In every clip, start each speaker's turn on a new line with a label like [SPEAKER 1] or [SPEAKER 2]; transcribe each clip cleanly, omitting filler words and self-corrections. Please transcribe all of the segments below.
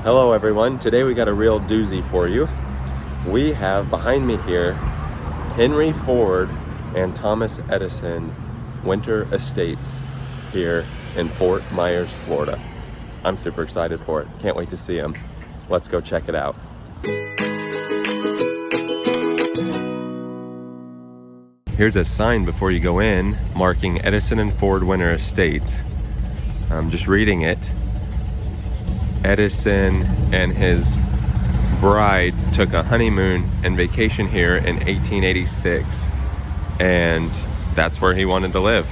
[SPEAKER 1] Hello everyone, today we got a real doozy for you. We have behind me here Henry Ford and Thomas Edison's winter estates here in Fort Myers, Florida. I'm super excited for it, can't wait to see them. Let's go check it out. Here's a sign before you go in marking Edison and Ford Winter Estates. I'm just reading it. Edison and his bride took a honeymoon and vacation here in 1886, and that's where he wanted to live.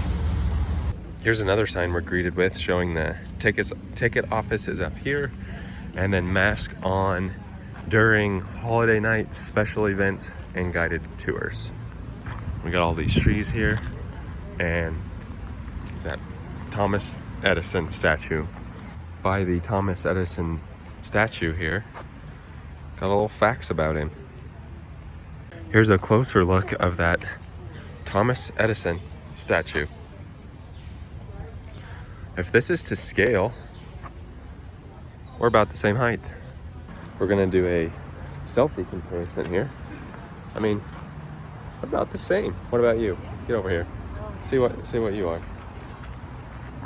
[SPEAKER 1] Here's another sign we're greeted with showing the ticket office is up here, and then mask on during holiday nights, special events, and guided tours. We got all these trees here, and that Thomas Edison statue. By the Thomas Edison statue here, got a little facts about him. Here's a closer look of that Thomas Edison statue. If this is to scale, we're about the same height. We're gonna do a selfie comparison here. I mean, about the same. What about you? Get over here. See what you are.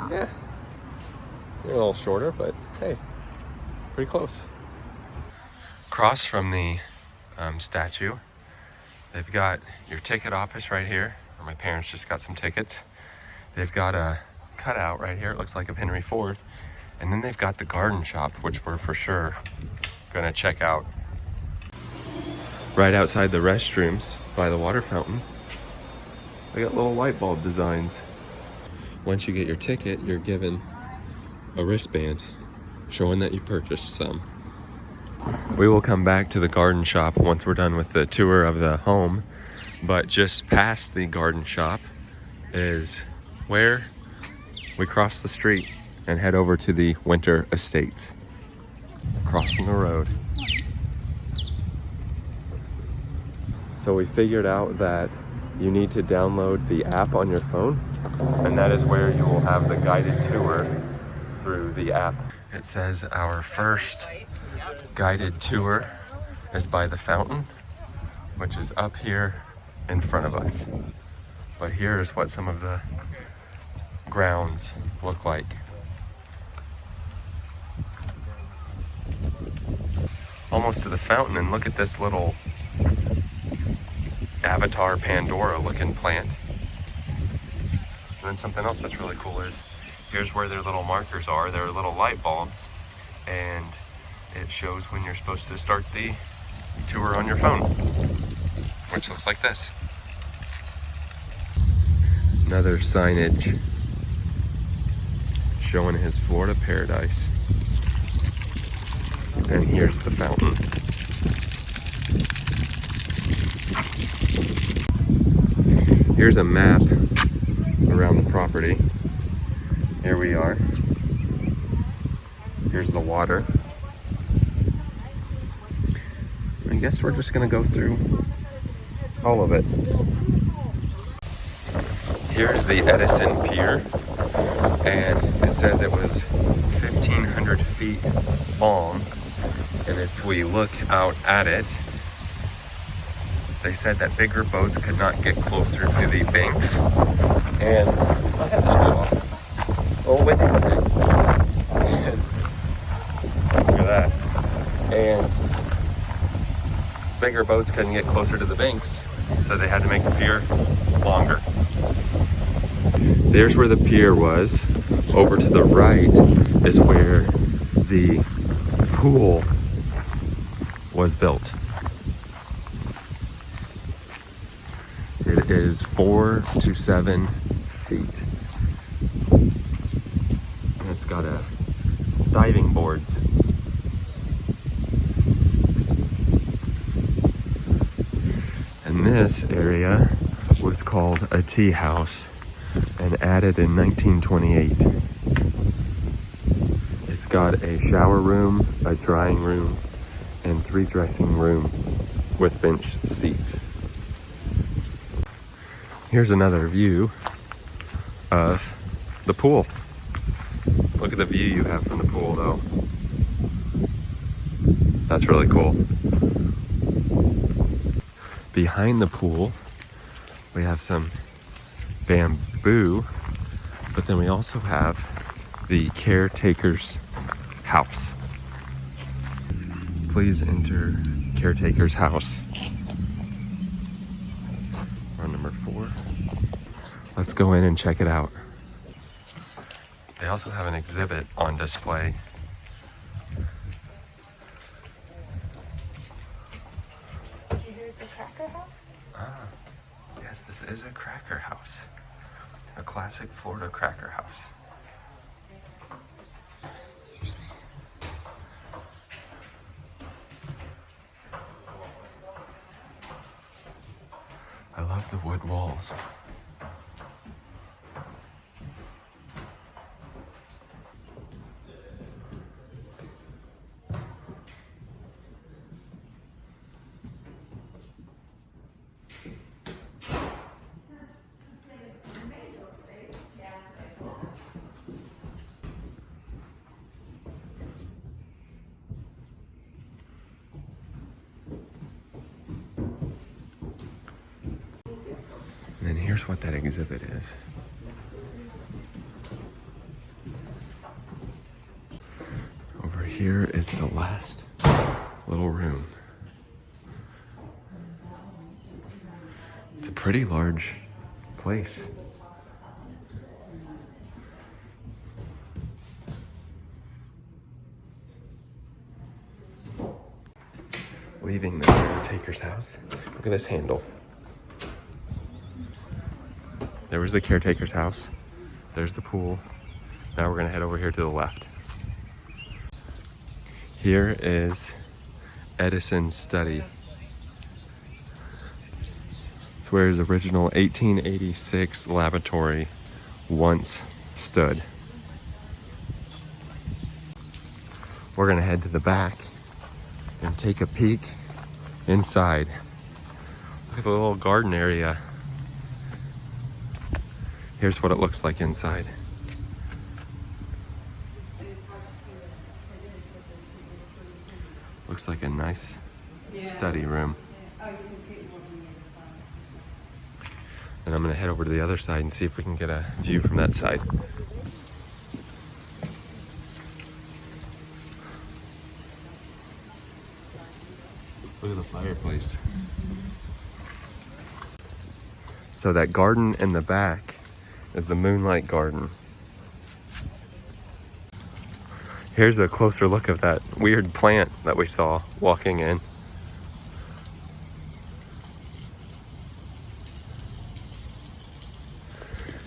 [SPEAKER 1] Yes. You're a little shorter, but hey, pretty close. Across from the statue, they've got your ticket office right here, where my parents just got some tickets. They've got a cutout right here, it looks like of Henry Ford. And then they've got the garden shop, which we're for sure gonna check out. Right outside the restrooms by the water fountain, they got little light bulb designs. Once you get your ticket, you're given a wristband showing that you purchased some. We will come back to the garden shop once we're done with the tour of the home, but just past the garden shop is where we cross the street and head over to the winter estates. Crossing the road. So we figured out that you need to download the app on your phone, and that is where you will have the guided tour through the app. It says our first guided tour is by the fountain, which is up here in front of us. But here's what some of the grounds look like. Almost to the fountain, and look at this little Avatar Pandora looking plant. And then something else that's really cool is here's where their little markers are. They're little light bulbs, and it shows when you're supposed to start the tour on your phone, which looks like this. Another signage showing his Florida paradise. And here's the fountain. Here's a map around the property. Here we are. Here's the water. I guess we're just gonna go through all of it. Here's the Edison Pier, and it says it was 1,500 feet long. And if we look out at it, they said that bigger boats could not get closer to the banks. And I had to screw off. Oh, windy. Look at that. And bigger boats couldn't get closer to the banks, so they had to make the pier longer. There's where the pier was. Over to the right is where the pool was built. It is 4 to 7 feet. And it's got diving boards. And this area was called a tea house and added in 1928. It's got a shower room, a drying room, and 3 dressing rooms with bench seats. Here's another view of the pool. Look at the view you have from the pool though. That's really cool. Behind the pool, we have some bamboo, but then we also have the Caretakers House. Please enter Caretaker's House. We're on number 4. Let's go in and check it out. They also have an exhibit on display.
[SPEAKER 2] Did you hear it's a cracker house?
[SPEAKER 1] Ah, yes, this is a cracker house. A classic Florida cracker house. Excuse me. I love the wood walls. And here's what that exhibit is. Over here is the last little room. It's a pretty large place. Leaving the Caretaker's house. Look at this handle. There was the Caretaker's house. There's the pool. Now we're gonna head over here to the left. Here is Edison's study. It's where his original 1886 laboratory once stood. We're gonna head to the back and take a peek inside. Look at the little garden area. Here's what it looks like inside. Looks like a nice study room. And I'm gonna head over to the other side and see if we can get a view from that side. Look at the fireplace. So that garden in the back is the Moonlight Garden. Here's a closer look of that weird plant that we saw walking in.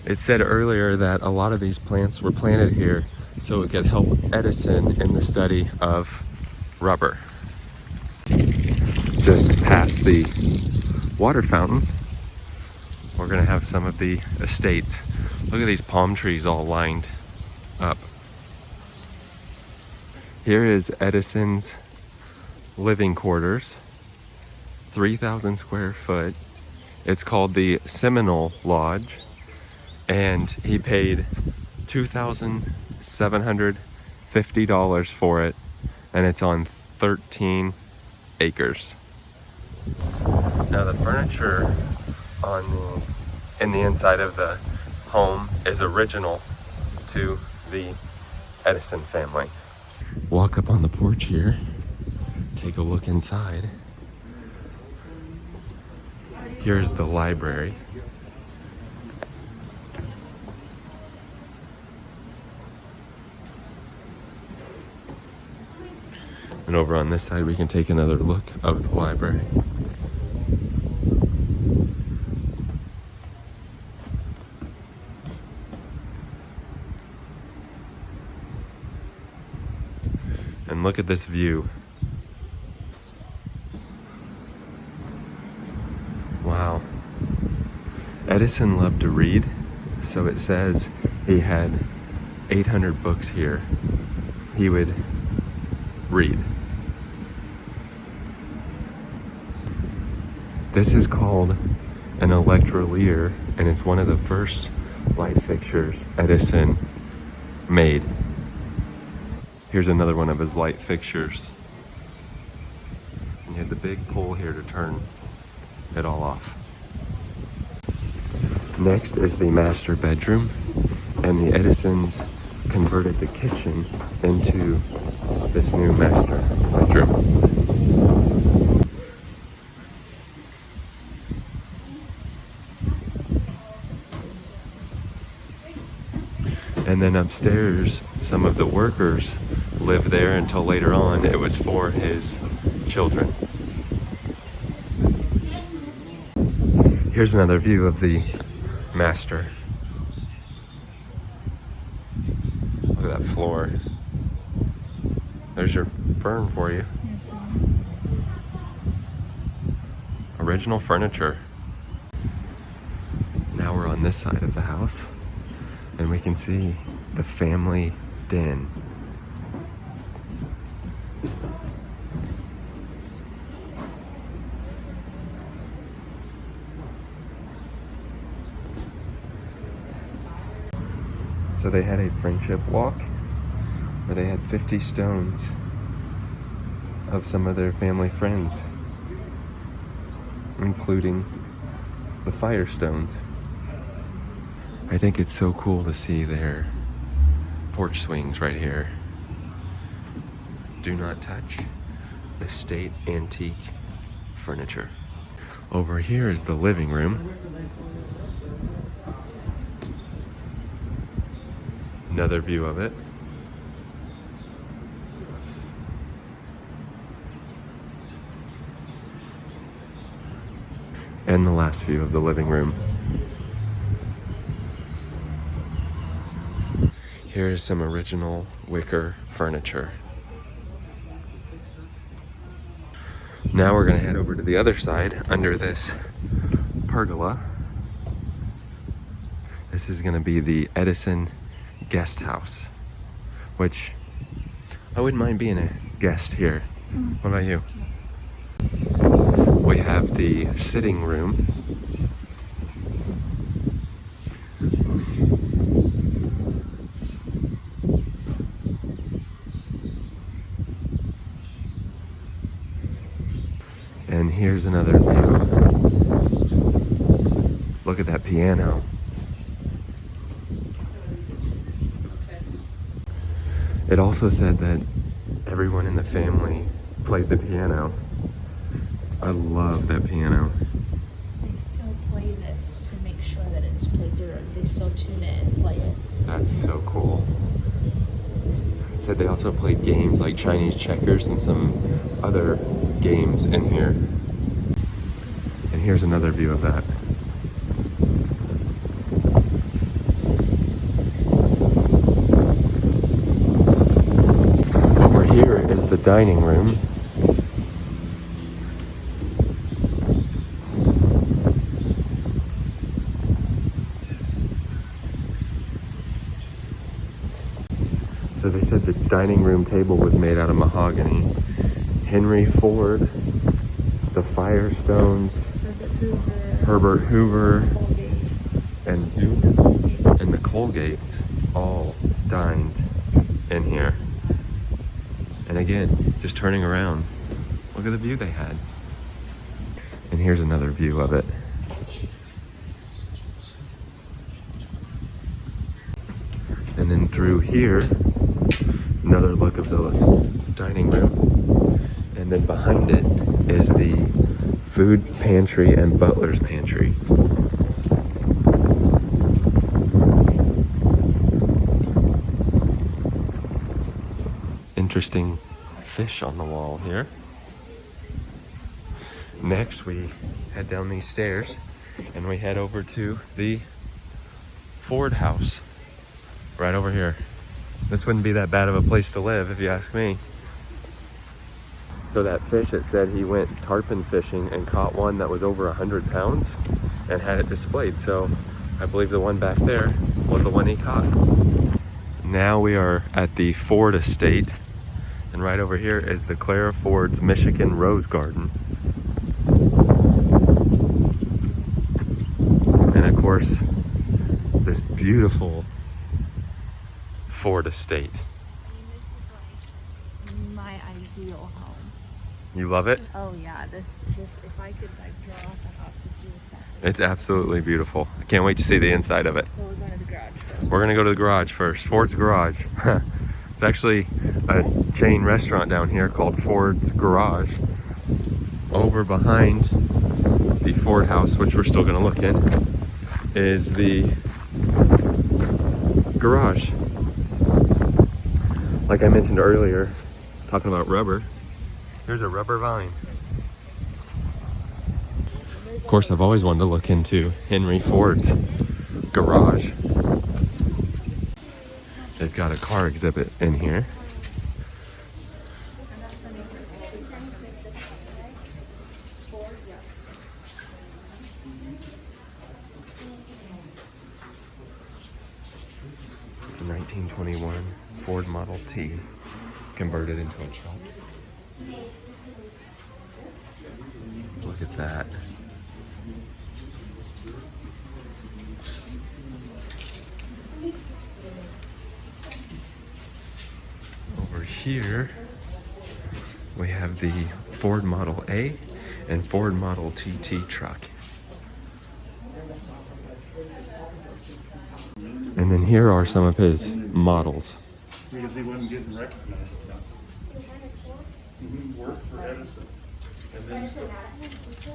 [SPEAKER 1] It said earlier that a lot of these plants were planted here so it could help Edison in the study of rubber. Just past the water fountain, we're gonna have some of the estates. Look at these palm trees all lined up. Here is Edison's living quarters, 3,000 square foot. It's called the Seminole Lodge, and he paid $2,750 for it, and it's on 13 acres. Now the furniture in the inside of the home is original to the Edison family. Walk up on the porch here, take a look inside. Here's the library. And over on this side we can take another look of the library. And look at this view. Wow. Edison loved to read, so it says he had 800 books here. He would read. This is called an electrolier, and it's one of the first light fixtures Edison made. Here's another one of his light fixtures. You had the big pull here to turn it all off. Next is the master bedroom, and the Edisons converted the kitchen into this new master bedroom. And then upstairs, some of the workers lived there until later on it was for his children. Here's another view of the master. Look at that floor. There's your fern for you. Original furniture. Now we're on this side of the house, and we can see the family den. So they had a friendship walk where they had 50 stones of some of their family friends, including the Firestones. I think it's so cool to see their porch swings right here. Do not touch estate antique furniture. Over here is the living room. Another view of it. And the last view of the living room. Here is some original wicker furniture. Now we're gonna head over to the other side under this pergola. This is gonna be the Edison guest house, which I wouldn't mind being a guest here. What about you? We have the sitting room. And here's another view. Look at that piano. It also said that everyone in the family played the piano. I love that piano.
[SPEAKER 2] They still play this to make sure that it's preserved. They still tune in and play it.
[SPEAKER 1] That's so cool. It said they also played games like Chinese checkers and some other games in here. And here's another view of that. Over here is the dining room. So they said the dining room table was made out of mahogany. Henry Ford, the Firestones, Herbert Hoover, and the Colgates all dined in here. And again, just turning around, look at the view they had. And here's another view of it. And then through here, another look of the dining room. And then behind it is the food pantry and Butler's pantry. Interesting fish on the wall here. Next, we head down these stairs and we head over to the Ford house right over here. This wouldn't be that bad of a place to live if you ask me. So that fish, it said he went tarpon fishing and caught one that was over 100 pounds and had it displayed. So I believe the one back there was the one he caught. Now we are at the Ford estate, and right over here is the Clara Ford's Michigan Rose Garden. And of course, this beautiful Ford estate.
[SPEAKER 2] This is like my ideal home.
[SPEAKER 1] You love it?
[SPEAKER 2] Oh yeah, this if I could like draw out the house, this is exactly.
[SPEAKER 1] It's absolutely beautiful. I can't wait to see the inside of it.
[SPEAKER 2] Well, we're going to the garage first.
[SPEAKER 1] We're gonna go to the garage first. Ford's Garage. It's actually a chain restaurant down here called Ford's Garage. Over behind the Ford house, which we're still gonna look in, is the garage. Like I mentioned earlier, talking about rubber, here's a rubber vine. Of course, I've always wanted to look into Henry Ford's garage. They've got a car exhibit in here. The 1921 Ford Model T converted into a truck. Look at that. Over here, we have the Ford Model A and Ford Model TT truck. And then here are some of his models.
[SPEAKER 3] Because he wasn't getting recognized. He worked for Edison. And then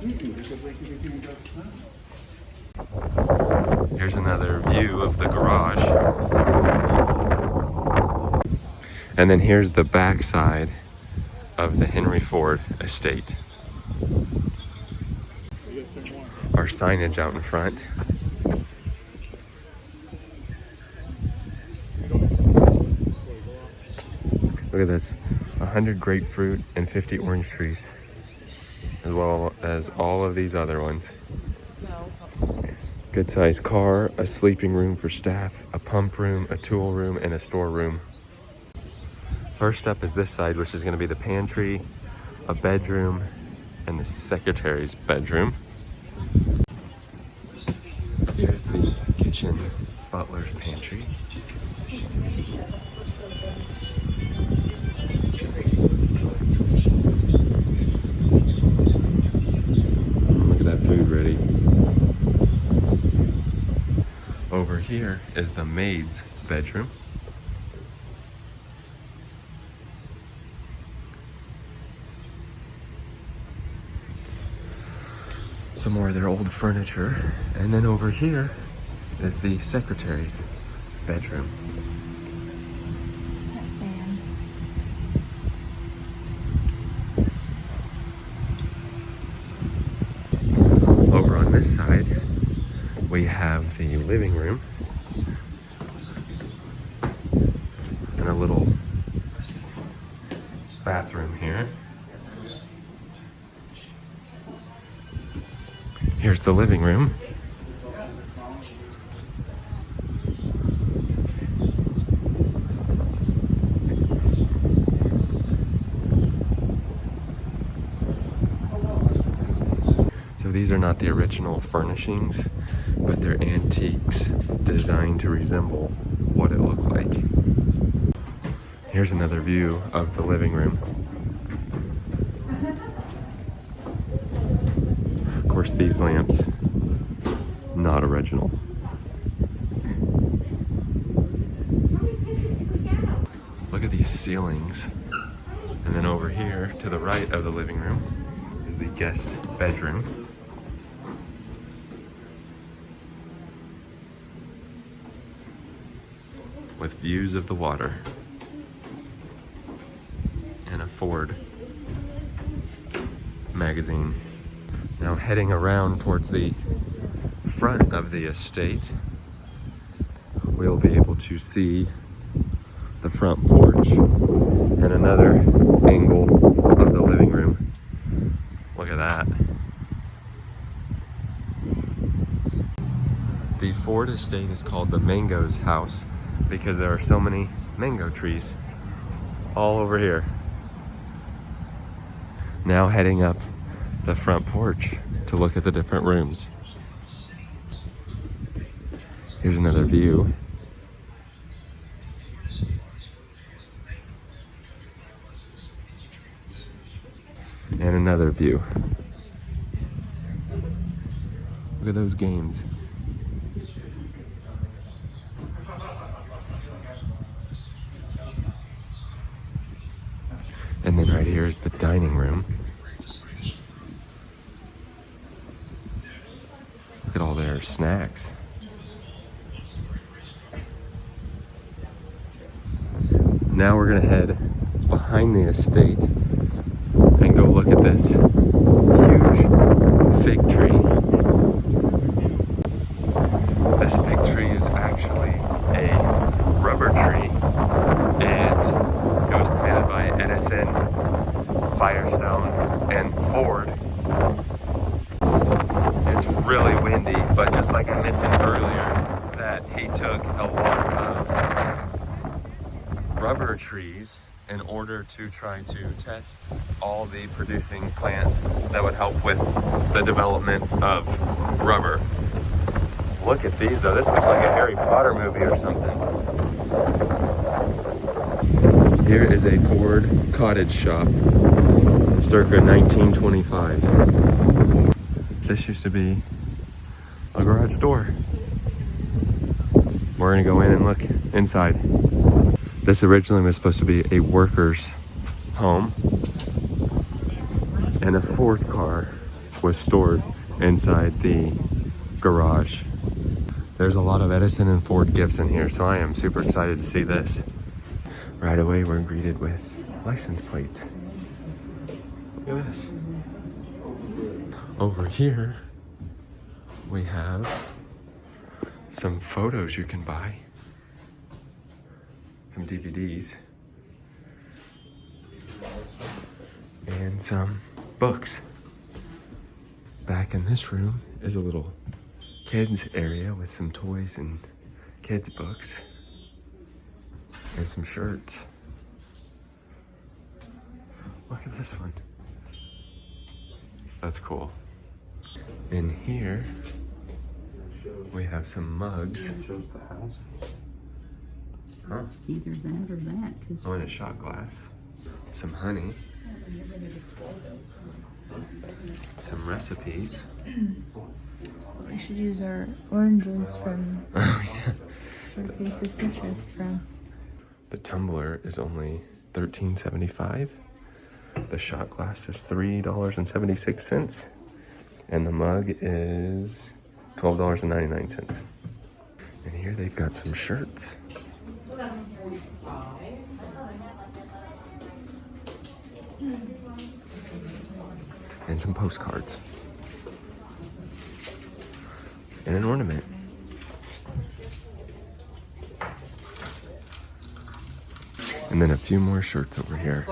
[SPEAKER 3] because they couldn't go to time.
[SPEAKER 1] Here's another view of the garage. And then here's the back side of the Henry Ford estate. Our signage out in front. Look at this, 100 grapefruit and 50 orange trees, as well as all of these other ones. Good sized car, a sleeping room for staff, a pump room, a tool room, and a storeroom. First up is this side, which is going to be the pantry, a bedroom, and the secretary's bedroom. Here's the kitchen, Butler's pantry. Look at that food ready. Over here is the maid's bedroom. Some more of their old furniture. And then over here is the secretary's bedroom. Over on this side, we have the living room and a little bathroom here. Here's the living room. So these are not the original furnishings, but they're antiques designed to resemble what it looked like. Here's another view of the living room. Of course, these lamps, not original. Look at these ceilings. And then over here to the right of the living room is the guest bedroom. With views of the water and a Ford magazine. Now heading around towards the front of the estate, we'll be able to see the front porch and another angle of the living room. Look at that. The Ford estate is called the Mangoes House because there are so many mango trees all over here. Now heading up the front porch to look at the different rooms. Here's another view. And another view. Look at those games. And then right here is the dining room. Look at all their snacks. Now we're gonna head behind the estate and go look at this huge fig tree. This fig tree is actually a rubber tree, and it was planted by Edison, Firestone, and Ford. It's really windy, but just like I mentioned earlier, that he took a lot of rubber trees in order to try to test all the producing plants that would help with the development of rubber. Look at these though, this looks like a Harry Potter movie or something. Here is a Ford Cottage shop, circa 1925. This used to be a garage door. We're gonna go in and look inside. This originally was supposed to be a worker's home, and a Ford car was stored inside the garage. There's a lot of Edison and Ford gifts in here, so I am super excited to see this. Right away, we're greeted with license plates. Look at this. Over here, we have some photos you can buy. Some DVDs. And some books. Back in this room is a little kids area with some toys and kids books. And some shirts. Look at this one. That's cool. In here, we have some mugs.
[SPEAKER 3] Shows the house.
[SPEAKER 1] Huh?
[SPEAKER 4] Either that or that.
[SPEAKER 1] Oh, and a shot glass. Some honey. Some recipes.
[SPEAKER 2] We should use our oranges from
[SPEAKER 1] Oh, yeah.
[SPEAKER 2] our piece of citrus from.
[SPEAKER 1] The tumbler is only $13.75. The shot glass is $3.76. And the mug is $12.99. And here they've got some shirts. And some postcards. And an ornament. And then a few more shirts over here.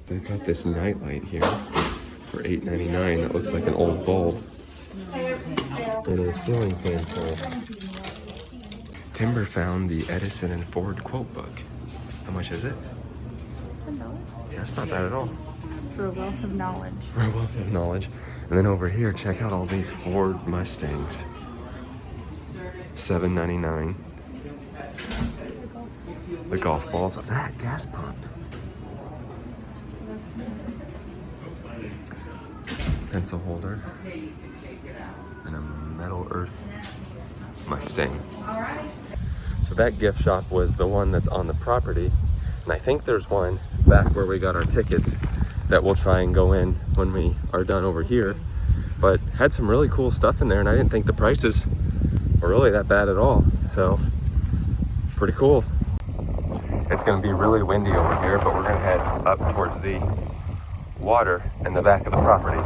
[SPEAKER 1] They've got this nightlight here for $8.99 that looks like an old bulb. And a ceiling fan pole. Timber found the Edison and Ford quote book. How much is it?
[SPEAKER 2] $10.
[SPEAKER 1] Yeah, that's not bad at all.
[SPEAKER 2] For a wealth of knowledge.
[SPEAKER 1] For a wealth of knowledge. And then over here, check out all these Ford Mustangs. $7.99. The golf balls. That gas pump. Pencil holder. And a metal earth Mustang. So that gift shop was the one that's on the property. And I think there's one back where we got our tickets that we'll try and go in when we are done over here. But had some really cool stuff in there, and I didn't think the prices were really that bad at all. So pretty cool. It's gonna be really windy over here, but we're gonna head up towards the water in the back of the property.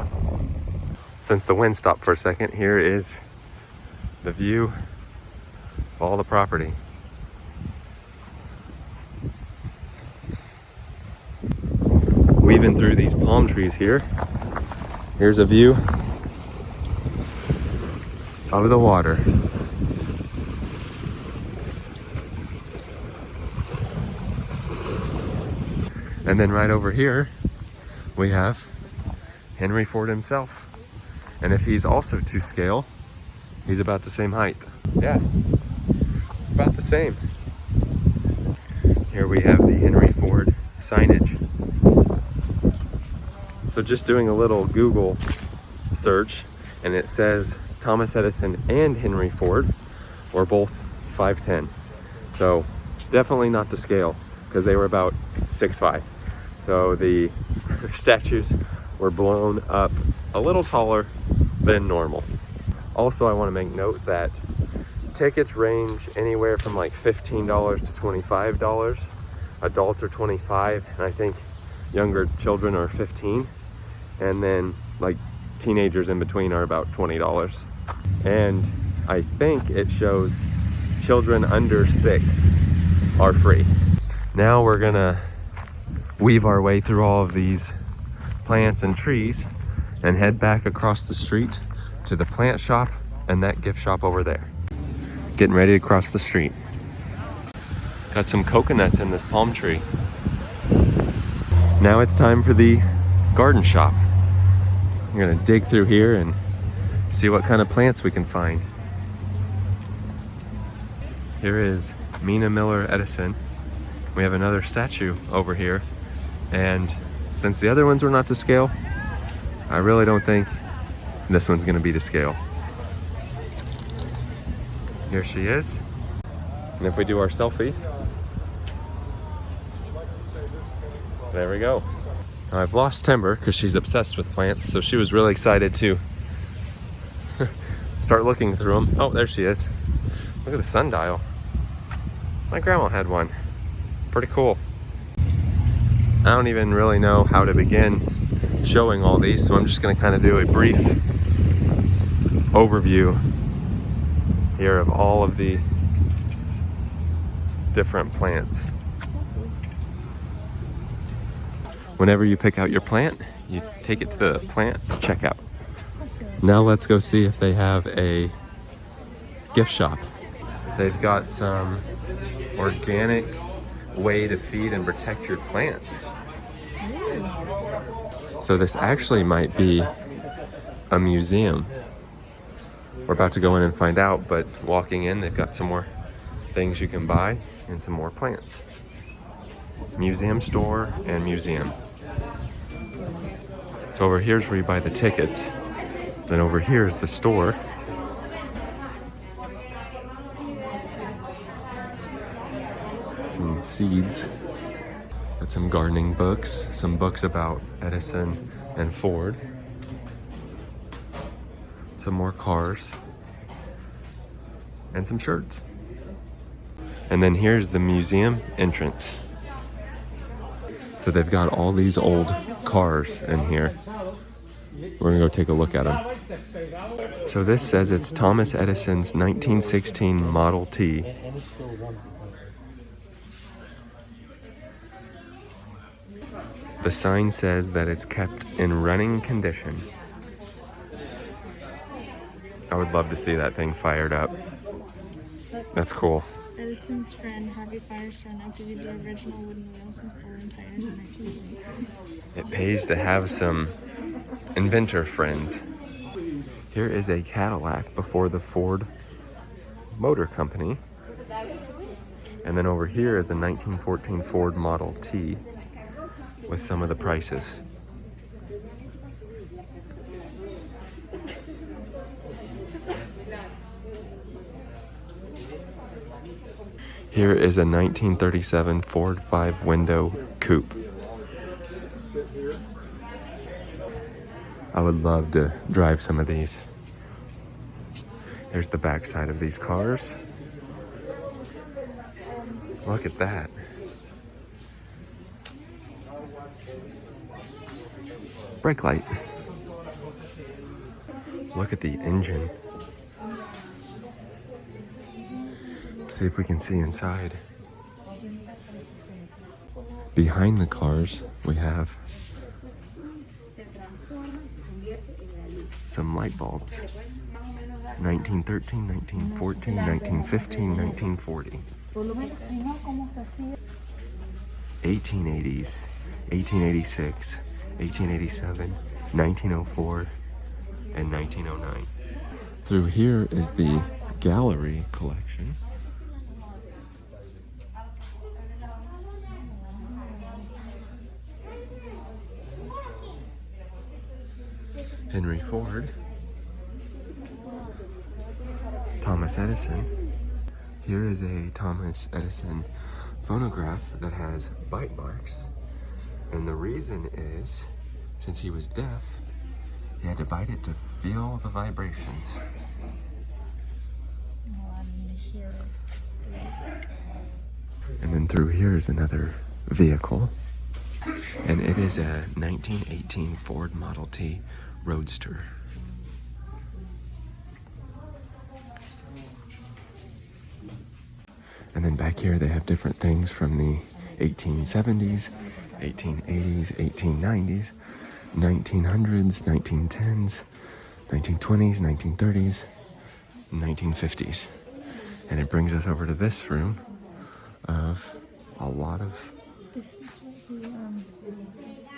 [SPEAKER 1] Since the wind stopped for a second, here is the view of all the property. Weaving through these palm trees here. Here's a view of the water. And then right over here, we have Henry Ford himself. And if he's also to scale, he's about the same height. Yeah, about the same. Here we have the Henry Ford signage. So just doing a little Google search, and it says Thomas Edison and Henry Ford were both 5'10". So definitely not to scale, because they were about 6'5". So the statues were blown up a little taller than normal. Also, I want to make note that tickets range anywhere from like $15 to $25. Adults are $25, and I think younger children are $15. And then like teenagers in between are about $20. And I think it shows children under 6 are free. Now we're gonna weave our way through all of these plants and trees and head back across the street to the plant shop and that gift shop over there. Getting ready to cross the street. Got some coconuts in this palm tree. Now it's time for the garden shop. We're gonna dig through here and see what kind of plants we can find. Here is Mina Miller Edison. We have another statue over here, and since the other ones were not to scale, I really don't think this one's gonna be to scale. Here she is. And if we do our selfie, there we go. Now I've lost Timber because she's obsessed with plants, so she was really excited to start looking through them. Oh, there she is. Look at the sundial. My grandma had one. Pretty cool. I don't even really know how to begin showing all these, so I'm just going to kind of do a brief overview here of all of the different plants. Whenever you pick out your plant, you take it to the plant checkout. Now let's go see if they have a gift shop. They've got some organic way to feed and protect your plants. So this actually might be a museum. We're about to go in and find out, but walking in, they've got some more things you can buy and some more plants. Museum store and museum. So over here's where you buy the tickets. Then over here is the store. Some seeds. Got some gardening books, some books about Edison and Ford. Some more cars. And some shirts. And then here's the museum entrance. So they've got all these old cars in here. We're gonna go take a look at them. So this says it's Thomas Edison's 1916 Model T. The sign says that it's kept in running condition. I would love to see that thing fired up. That's cool.
[SPEAKER 2] Edison's friend Harvey Firestone activated the original wooden wheels and four-wheel tires in 1923.
[SPEAKER 1] It pays to have some inventor friends. Here is a Cadillac before the Ford Motor Company. And then over here is a 1914 Ford Model T with some of the prices. Here is a 1937 Ford 5-window coupe. I would love to drive some of these. There's the back side of these cars. Look at that. Brake light. Look at the engine. See if we can see inside. Behind the cars, we have some light bulbs. 1913, 1914, 1915, 1940. 1880s, 1886, 1887, 1904, and 1909. Through here is the gallery collection. Henry Ford, Thomas Edison. Here is a Thomas Edison phonograph that has bite marks. And the reason is, since he was deaf, he had to bite it to feel the vibrations. And then through here is another vehicle. And it is a 1918 Ford Model T Roadster. And then back here they have different things from the 1870s, 1880s, 1890s, 1900s, 1910s, 1920s, 1930s, 1950s. And it brings us over to this room of a lot of...
[SPEAKER 2] This is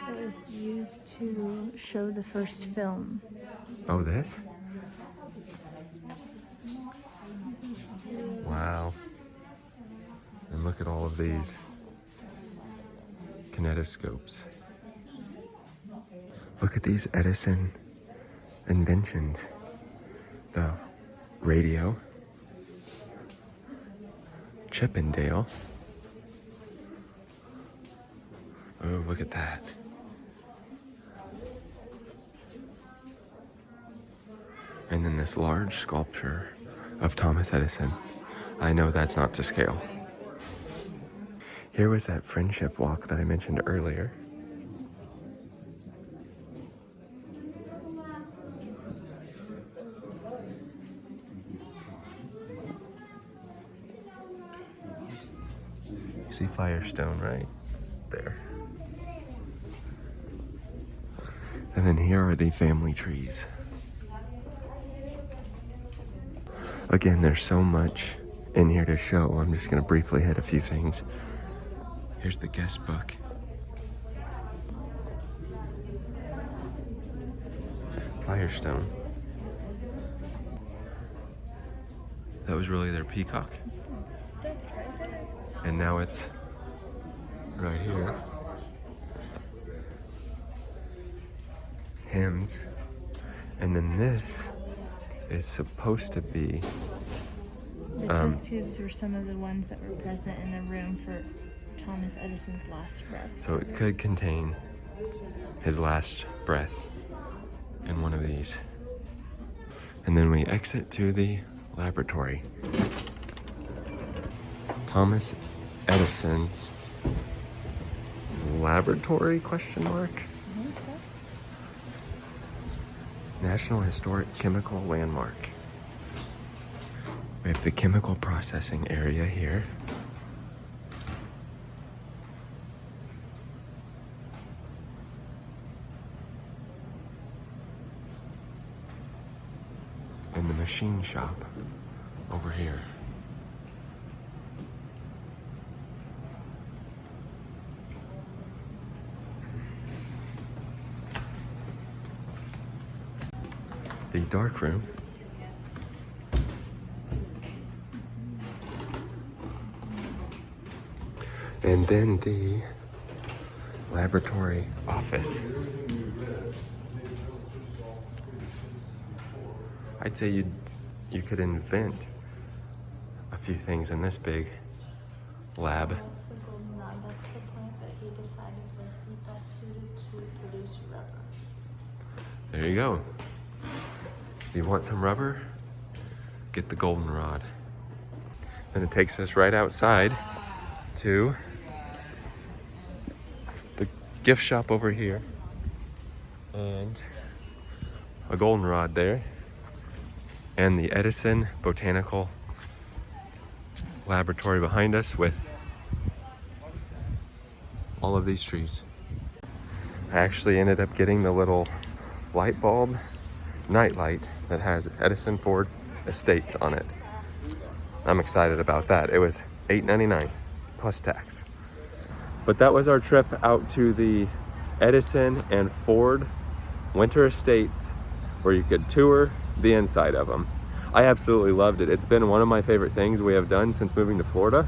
[SPEAKER 2] what was used to show the first film.
[SPEAKER 1] Oh, this? Wow. And look at all of these kinetoscopes. Look at these Edison inventions. The radio, Chippendale. Oh, look at that. And then this large sculpture of Thomas Edison. I know that's not to scale. Here was that friendship walk that I mentioned earlier. You see Firestone right there. And then here are the family trees. Again, there's so much in here to show. I'm just going to briefly hit a few things. Here's the guest book. Firestone. That was really their peacock. And now it's right here. Hymns. And then this is supposed to be...
[SPEAKER 2] The test tubes were some of the ones that were present in the room for Thomas Edison's last breath.
[SPEAKER 1] So it could contain his last breath in one of these. And then we exit to the laboratory. Thomas Edison's laboratory, question mark? National Historic Chemical Landmark. We have the chemical processing area here. And the machine shop over here. The dark room. And then the laboratory office. I'd say you could invent a few things in this big lab.
[SPEAKER 2] That's the goldenrod. That's the plant that he decided was the best suited to produce rubber.
[SPEAKER 1] There you go. If you want some rubber, get the goldenrod. Then it takes us right outside to the gift shop over here. And a goldenrod there. And the Edison Botanical Laboratory behind us with all of these trees. I actually ended up getting the little light bulb night light that has Edison Ford Estates on it. I'm excited about that. It was $8.99 plus tax. But that was our trip out to the Edison and Ford Winter Estates, where you could tour the inside of them. I absolutely loved it. It's been one of my favorite things we have done since moving to Florida.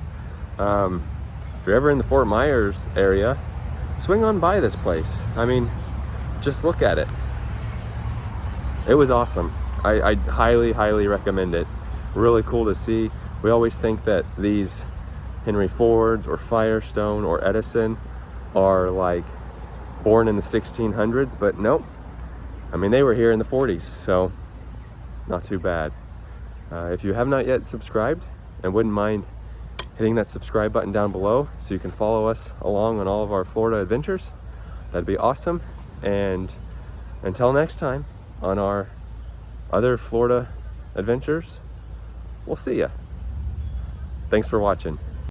[SPEAKER 1] If you're ever in the Fort Myers area, swing on by this place. I mean, just look at it. It was awesome. I highly recommend it. Really cool to see. We always think that these Henry Fords or Firestone or Edison are like born in the 1600s, but nope. I mean, they were here in the 40s, so not too bad. If you have not yet subscribed and wouldn't mind hitting that subscribe button down below so you can follow us along on all of our Florida adventures, that'd be awesome. And until next time on our other Florida adventures, we'll see ya. Thanks for watching.